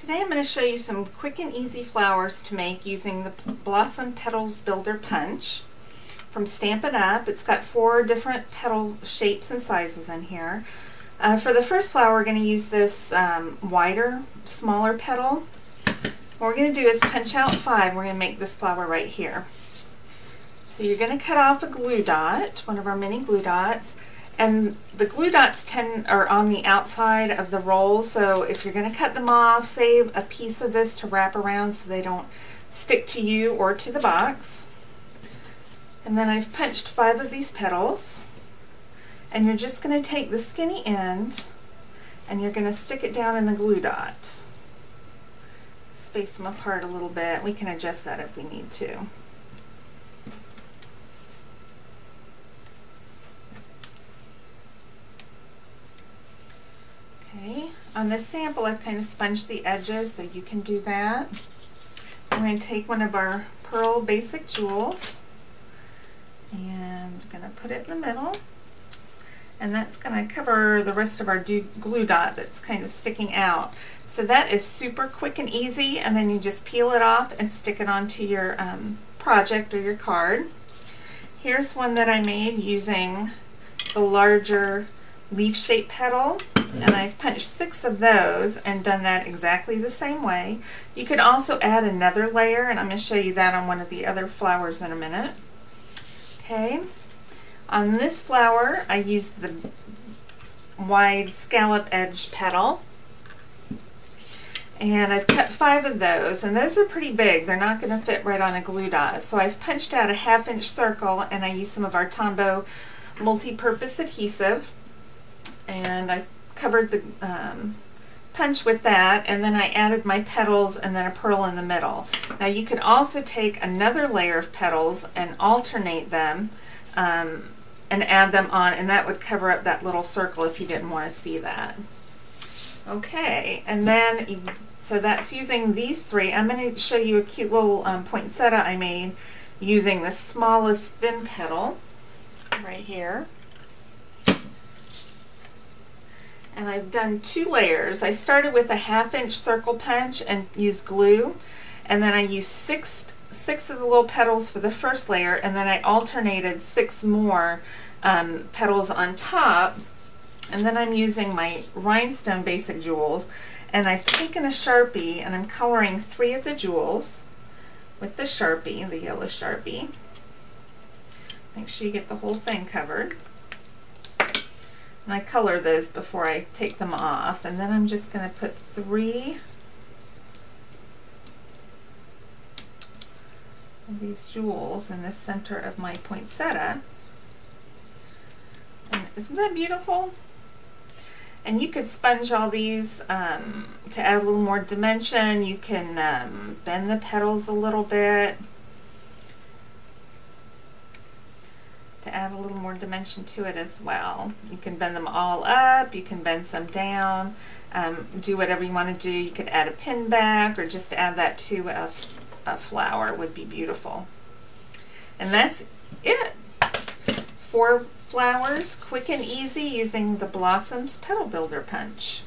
Today I'm going to show you some quick and easy flowers to make using the Blossom Petals Builder Punch from Stampin'Up. It's got 4 different petal shapes and sizes in here. For the first flower we're going to use this wider, smaller petal. What we're going to do is punch out 5. We're going to make this flower right here. So you're going to cut off a glue dot, one of our mini glue dots. And the glue dots are on the outside of the roll, so if you're going to cut them off, save a piece of this to wrap around so they don't stick to you or to the box. And then I've punched 5 of these petals, and you're just going to take the skinny end and you're going to stick it down in the glue dot. Space them apart a little bit. We can adjust that if we need to. Okay, on this sample I've kind of sponged the edges, so you can do that. I'm going to take one of our pearl basic jewels and I'm going to put it in the middle, and that's going to cover the rest of our glue dot that's kind of sticking out. So that is super quick and easy, and then you just peel it off and stick it onto your project or your card. Here's one that I made using the larger leaf-shaped petal, and I've punched 6 of those and done that exactly the same way. You could also add another layer, and I'm going to show you that on one of the other flowers in a minute. Okay, on this flower I used the wide scallop edge petal, and I've cut 5 of those, and those are pretty big. They're not going to fit right on a glue dot, so I've punched out a 1/2 inch circle, and I used some of our Tombow multi-purpose adhesive, and I covered the punch with that, and then I added my petals and then a pearl in the middle. Now you could also take another layer of petals and alternate them and add them on, and that would cover up that little circle if you didn't want to see that. Okay, and then so that's using these 3. I'm going to show you a cute little poinsettia I made using the smallest thin petal right here. And I've done 2 layers. I started with a 1/2 inch circle punch and used glue, and then I used six of the little petals for the first layer, and then I alternated 6 more petals on top, and then I'm using my rhinestone basic jewels, and I've taken a Sharpie and I'm coloring 3 of the jewels with the Sharpie, the yellow Sharpie. Make sure you get the whole thing covered. And I color those before I take them off, and then I'm just going to put 3 of these jewels in the center of my poinsettia. And isn't that beautiful? And you could sponge all these to add a little more dimension. You can bend the petals a little bit to add a little more dimension to it as well. You can bend them all up, you can bend some down, do whatever you want to do. You could add a pin back or just add that to a flower. It would be beautiful. And that's it. 4 flowers, quick and easy, using the Blossoms Petal Builder Punch.